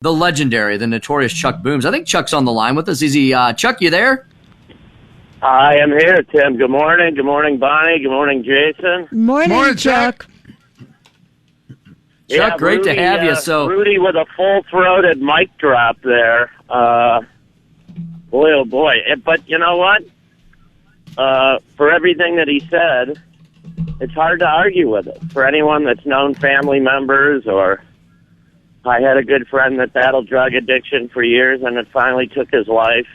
the legendary, the notorious Chuck Booms. I think Chuck's on the line with us. Is he, Chuck, you there? I am here, Tim. Good morning. Good morning, Bonnie. Good morning, Jason. Morning, Chuck. Chuck, great Rudy, to have you. So Rudy with a full-throated mic drop there. Boy, oh boy. But you know what? For everything that he said, it's hard to argue with it. For anyone that's known family members, or I had a good friend that battled drug addiction for years and it finally took his life.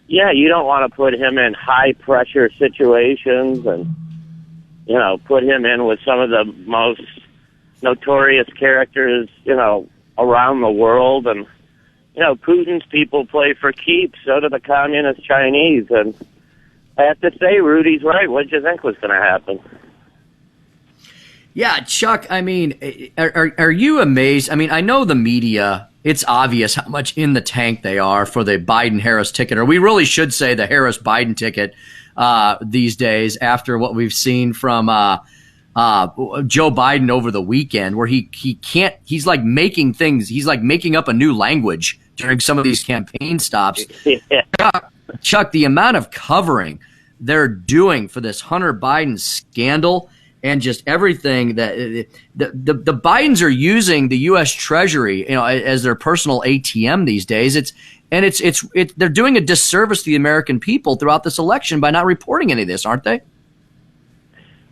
Yeah, you don't want to put him in high-pressure situations and, you know, put him in with some of the most notorious characters, you know, around the world. And, you know, Putin's people play for keeps, so do the communist Chinese. And I have to say, Rudy's right. What did you think was going to happen? yeah, Chuck, I mean, are you amazed? I mean, I know the media, it's obvious how much in the tank they are for the Biden-Harris ticket, or we really should say the Harris-Biden ticket these days after what we've seen from Joe Biden over the weekend, where he can't, he's like making things, he's like making up a new language during some of these campaign stops. Yeah. Chuck, the amount of covering they're doing for this Hunter Biden scandal and just everything that the Bidens are using the U.S. Treasury, you know, as their personal ATM these days. They're doing a disservice to the American people throughout this election by not reporting any of this, aren't they?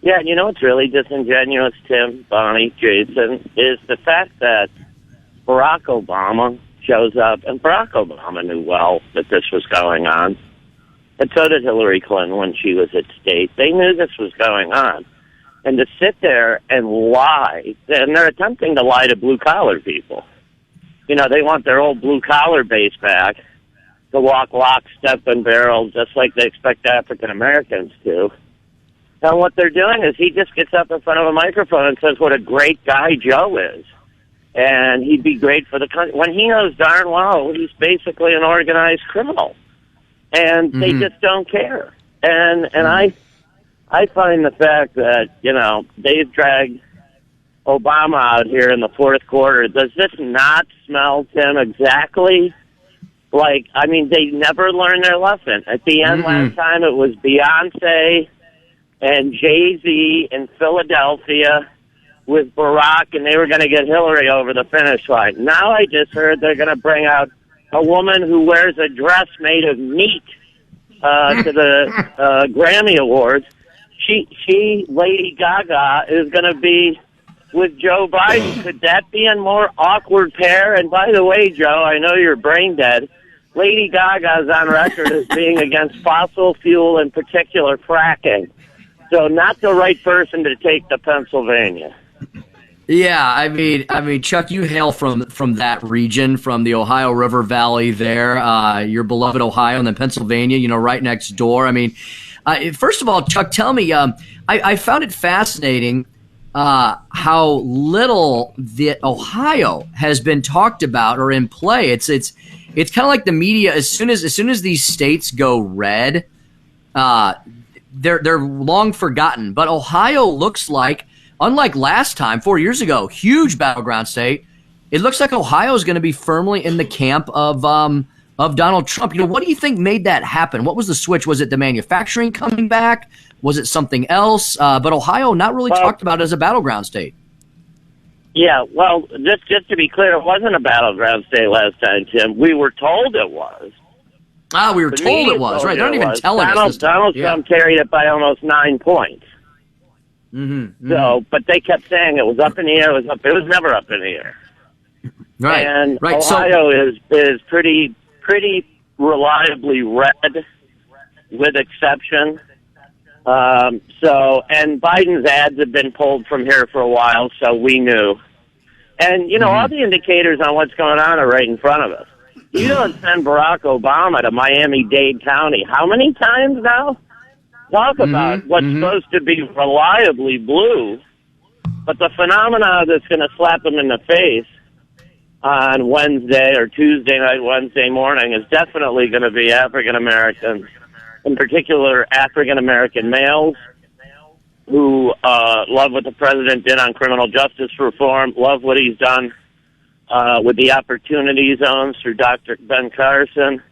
Yeah, you know what's really disingenuous, Tim, Bonnie, Jason, is the fact that Barack Obama shows up, and Barack Obama knew well that this was going on, and so did Hillary Clinton when she was at state. They knew this was going on. And to sit there and lie, and they're attempting to lie to blue-collar people. You know, they want their old blue-collar base back to walk lock, step, and barrel, just like they expect African-Americans to. And what they're doing is he just gets up in front of a microphone and says what a great guy Joe is. And he'd be great for the country. When he knows darn well he's basically an organized criminal. And they just don't care. And I find the fact that, you know, they've dragged Obama out here in the fourth quarter. Does this not smell, Tim, exactly like, I mean, they never learned their lesson. At the end last time, it was Beyonce and Jay-Z in Philadelphia with Barack, and they were going to get Hillary over the finish line. Now I just heard they're going to bring out a woman who wears a dress made of meat to the Grammy Awards. She, Lady Gaga, is going to be with Joe Biden. Could that be a more awkward pair? And by the way, Joe, I know you're brain dead. Lady Gaga is on record as being against fossil fuel, in particular fracking. So not the right person to take to Pennsylvania. Yeah, I mean, Chuck, you hail from that region, from the Ohio River Valley there, your beloved Ohio, and then Pennsylvania, you know, right next door. I mean, first of all, Chuck, tell me, I found it fascinating how little that Ohio has been talked about or in play. It's kind of like the media. As soon as these states go red, they're long forgotten. But Ohio looks like, unlike last time, 4 years ago, huge battleground state. It looks like Ohio is going to be firmly in the camp of Donald Trump. You know, what do you think made that happen? What was the switch? Was it the manufacturing coming back? Was it something else? But Ohio not really talked about as a battleground state. Yeah, well, just to be clear, it wasn't a battleground state last time, Tim. We were told it was. We were told it was, right? They're not even telling us. Donald Trump carried it by almost 9 points. So, but they kept saying it was up in the air. It was never up in the air. Right. And right. Ohio is pretty reliably red, with exception. And Biden's ads have been pulled from here for a while, so we knew. And, you know, all the indicators on what's going on are right in front of us. You don't send Barack Obama to Miami-Dade County. How many times now? Talk about what's supposed to be reliably blue, but the phenomena that's going to slap him in the face on Wednesday or Tuesday night, Wednesday morning, is definitely going to be African Americans, in particular African American males who love what the president did on criminal justice reform, love what he's done with the opportunity zones through Dr. Ben Carson.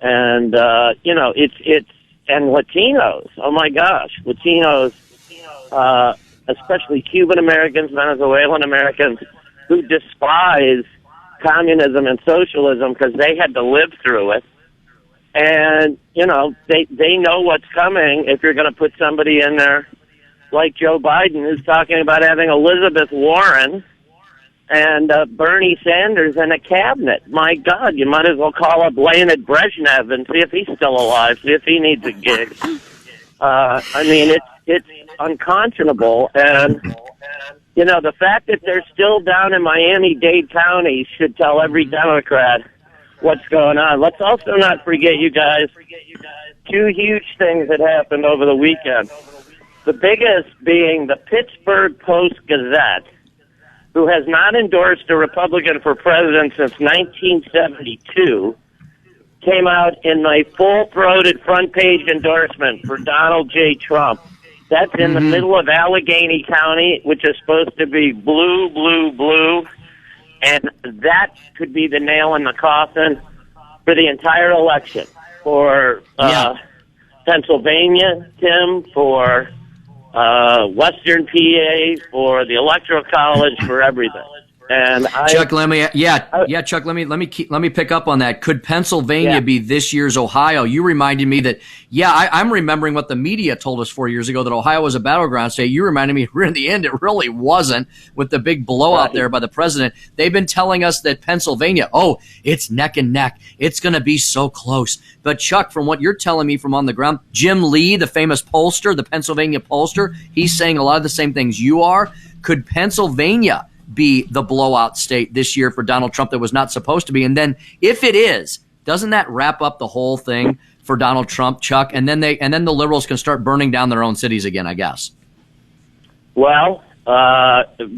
And, and Latinos. Oh my gosh. Latinos, especially Cuban Americans, Venezuelan Americans, who despise communism and socialism because they had to live through it. And, they know what's coming if you're going to put somebody in there like Joe Biden, who's talking about having Elizabeth Warren and Bernie Sanders in a cabinet. My God, you might as well call up Leonid Brezhnev and see if he's still alive, see if he needs a gig. It's unconscionable. And, the fact that they're still down in Miami-Dade County should tell every Democrat what's going on. Let's also not forget, you guys, two huge things that happened over the weekend. The biggest being the Pittsburgh Post-Gazette, who has not endorsed a Republican for president since 1972, came out in a full-throated front-page endorsement for Donald J. Trump. That's in the middle of Allegheny County, which is supposed to be blue, blue, blue. And that could be the nail in the coffin for the entire election. For Pennsylvania, Tim, for Western PA, for the Electoral College, for everything. And Chuck, let me pick up on that. Could Pennsylvania be this year's Ohio? You reminded me that, I'm remembering what the media told us 4 years ago, that Ohio was a battleground state. You reminded me in the end it really wasn't, with the big blowout there by the president. They've been telling us that Pennsylvania, it's neck and neck. It's going to be so close. But Chuck, from what you're telling me from on the ground, Jim Lee, the famous pollster, the Pennsylvania pollster, he's saying a lot of the same things you are. Could Pennsylvania be the blowout state this year for Donald Trump that was not supposed to be? And then if it is, doesn't that wrap up the whole thing for Donald Trump, Chuck? And then the liberals can start burning down their own cities again, I guess. Well,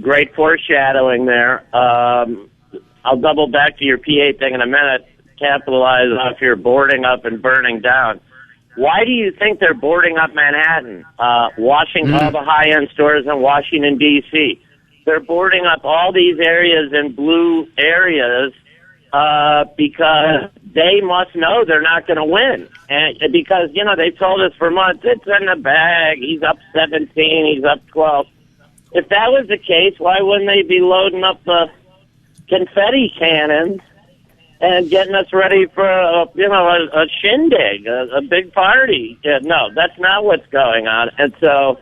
great foreshadowing there. I'll double back to your PA thing in a minute, capitalize off your boarding up and burning down. Why do you think they're boarding up Manhattan, washing all the high-end stores in Washington, D.C.? They're boarding up all these areas in blue areas because they must know they're not going to win. And because, they've told us for months, it's in the bag, he's up 17, he's up 12. If that was the case, why wouldn't they be loading up the confetti cannons and getting us ready for, a shindig, a big party? No, that's not what's going on. And so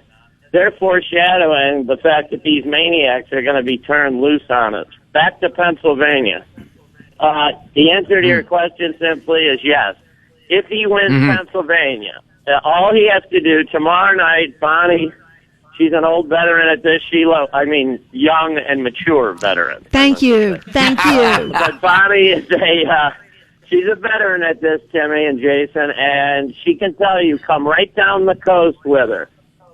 they're foreshadowing the fact that these maniacs are going to be turned loose on us. Back to Pennsylvania. The answer to your question simply is yes. If he wins Pennsylvania, all he has to do tomorrow night, Bonnie, she's an old veteran at this, young and mature veteran. Thank you. But Bonnie is she's a veteran at this, Timmy and Jason, and she can tell you, come right down the coast with her.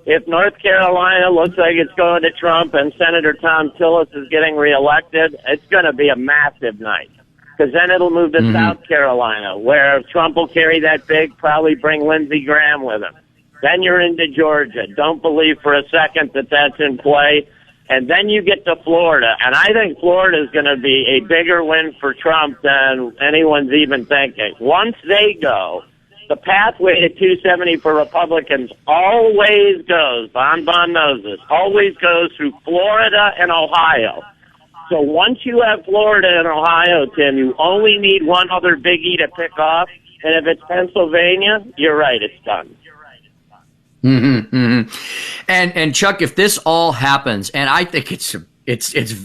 If North Carolina looks like it's going to Trump and Senator Tom Tillis is getting reelected, it's going to be a massive night. Because then it'll move to South Carolina, where Trump will carry that big, probably bring Lindsey Graham with him. Then you're into Georgia. Don't believe for a second that that's in play. And then you get to Florida. And I think Florida is going to be a bigger win for Trump than anyone's even thinking. Once they go, the pathway to 270 for Republicans always goes, Bon knows this, always goes through Florida and Ohio. So once you have Florida and Ohio, Tim, you only need one other biggie to pick off. And if it's Pennsylvania, you're right, it's done. And Chuck, if this all happens, and I think it's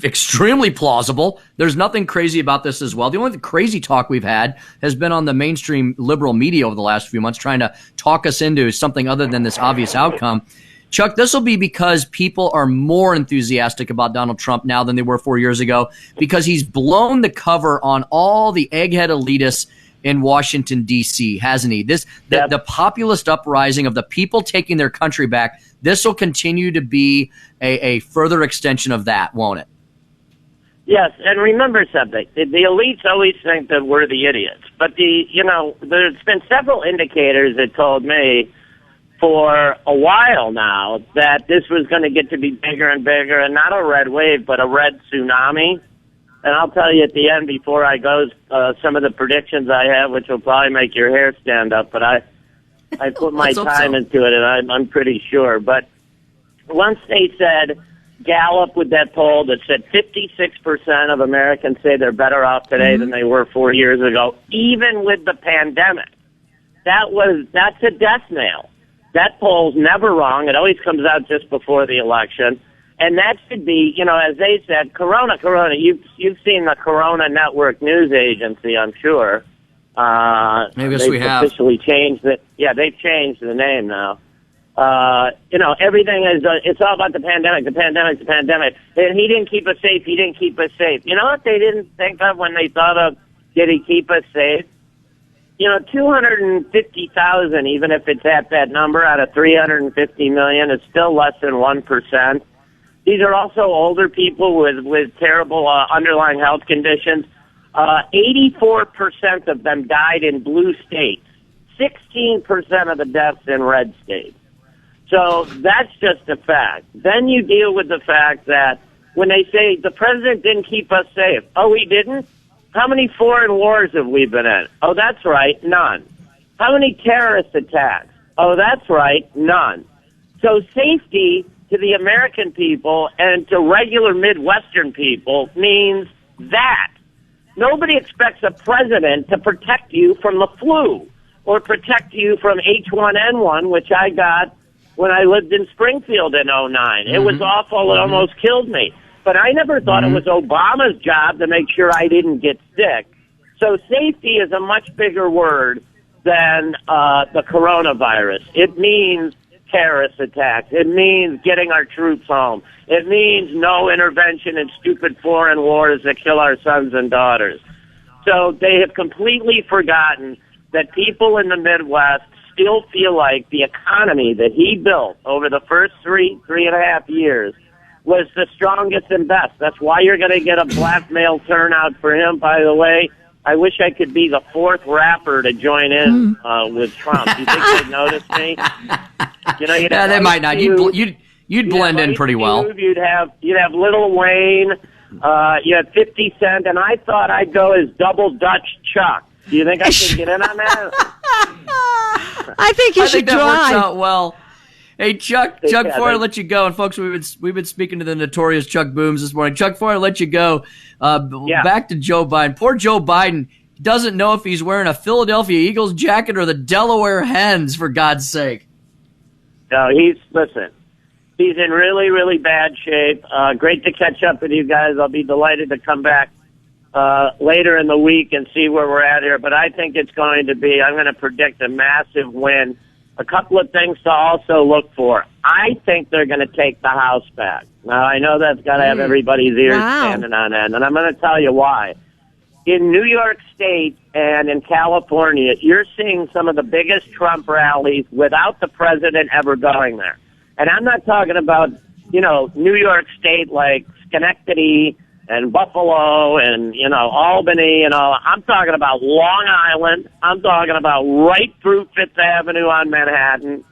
extremely plausible. There's nothing crazy about this as well. The only crazy talk we've had has been on the mainstream liberal media over the last few months, trying to talk us into something other than this obvious outcome. Chuck, this will be because people are more enthusiastic about Donald Trump now than they were 4 years ago, because he's blown the cover on all the egghead elitists in Washington, D.C., hasn't he? The populist uprising of the people taking their country back, this will continue to be a further extension of that, won't it? Yes, and remember something. The elites always think that we're the idiots. But, there's been several indicators that told me for a while now that this was going to get to be bigger and bigger, and not a red wave, but a red tsunami. And I'll tell you at the end before I go some of the predictions I have, which will probably make your hair stand up. But I put my time into it, and I'm pretty sure. But once they said, Gallup with that poll that said 56% of Americans say they're better off today than they were 4 years ago, even with the pandemic. That's a death nail. That poll's never wrong. It always comes out just before the election. And that should be, as they said, Corona. You've seen the Corona Network news agency, I'm sure. Maybe we have. Officially changed it. Yeah, they've changed the name now. Everything is, it's all about the pandemic. And he didn't keep us safe. You know what they didn't think of when they thought of, did he keep us safe? 250,000, even if it's at that number out of 350 million, is still less than 1%. These are also older people with terrible underlying health conditions. 84% of them died in blue states. 16% of the deaths in red states. So that's just a fact. Then you deal with the fact that when they say the president didn't keep us safe. Oh, he didn't? How many foreign wars have we been in? Oh, that's right, none. How many terrorist attacks? Oh, that's right, none. So safety to the American people and to regular Midwestern people means that. Nobody expects a president to protect you from the flu or protect you from H1N1, which I got when I lived in Springfield in 2009. It was awful. It almost killed me. But I never thought it was Obama's job to make sure I didn't get sick. So safety is a much bigger word than the coronavirus. It means terrorist attacks. It means getting our troops home. It means no intervention in stupid foreign wars that kill our sons and daughters. So they have completely forgotten that people in the Midwest still feel like the economy that he built over the first three and a half years was the strongest and best. That's why you're going to get a black male turnout for him, by the way. I wish I could be the fourth rapper to join in with Trump. Do you think they'd notice me? Yeah, they might not. You'd blend in pretty well. You'd have Lil Wayne. You had 50 Cent, and I thought I'd go as Double Dutch Chuck. Do you think I can get in on that? I think you should that try. Works out well. Hey, Chuck, before I let you go, and folks, we've been speaking to the notorious Chuck Booms this morning. Chuck, before I let you go, back to Joe Biden. Poor Joe Biden doesn't know if he's wearing a Philadelphia Eagles jacket or the Delaware Hens, for God's sake. No, he's in really, really bad shape. Great to catch up with you guys. I'll be delighted to come back later in the week and see where we're at here. But I think it's going to be, I'm going to predict a massive win. A couple of things to also look for. I think they're going to take the House back. Now, I know that's got to have everybody's ears standing on end, and I'm going to tell you why. In New York State and in California, you're seeing some of the biggest Trump rallies without the president ever going there. And I'm not talking about, New York State like Schenectady and Buffalo and, Albany and all. I'm talking about Long Island. I'm talking about right through Fifth Avenue on Manhattan,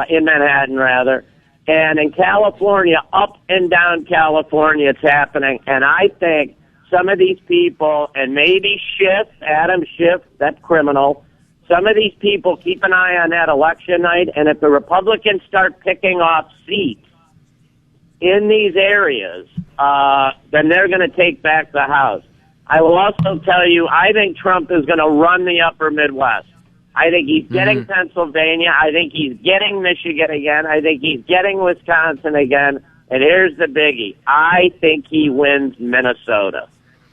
in Manhattan rather. And in California, up and down California, it's happening. And I think some of these people, and maybe Adam Schiff, that criminal, some of these people keep an eye on that election night. And if the Republicans start picking off seats in these areas, then they're going to take back the House. I will also tell you, I think Trump is going to run the upper Midwest. I think he's getting Pennsylvania. I think he's getting Michigan again. I think he's getting Wisconsin again. And here's the biggie. I think he wins Minnesota.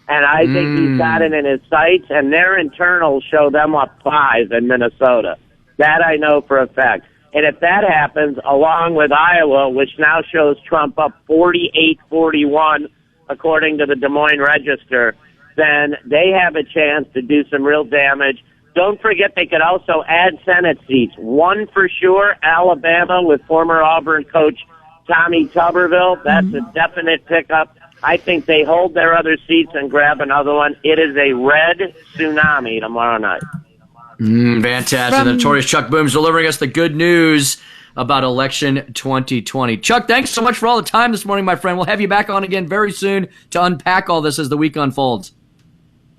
And I think he's got it in his sights, and their internals show them up 5 in Minnesota. That I know for a fact. And if that happens, along with Iowa, which now shows Trump up 48-41, according to the Des Moines Register, then they have a chance to do some real damage. Don't forget they could also add Senate seats. One for sure, Alabama, with former Auburn coach Tommy Tuberville. That's a definite pickup. I think they hold their other seats and grab another one. It is a red tsunami tomorrow night. Fantastic. The notorious Chuck Booms delivering us the good news about election 2020. Chuck, thanks so much for all the time this morning, my friend. We'll have you back on again very soon to unpack all this as the week unfolds.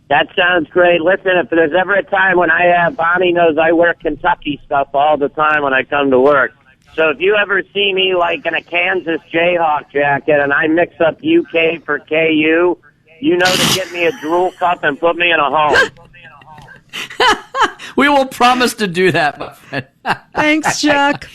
That sounds great. Listen, if there's ever a time when Bonnie knows I wear Kentucky stuff all the time when I come to work. So if you ever see me like in a Kansas Jayhawk jacket and I mix up UK for KU, you know to get me a drool cup and put me in a home. We will promise to do that, my friend. Thanks, Chuck.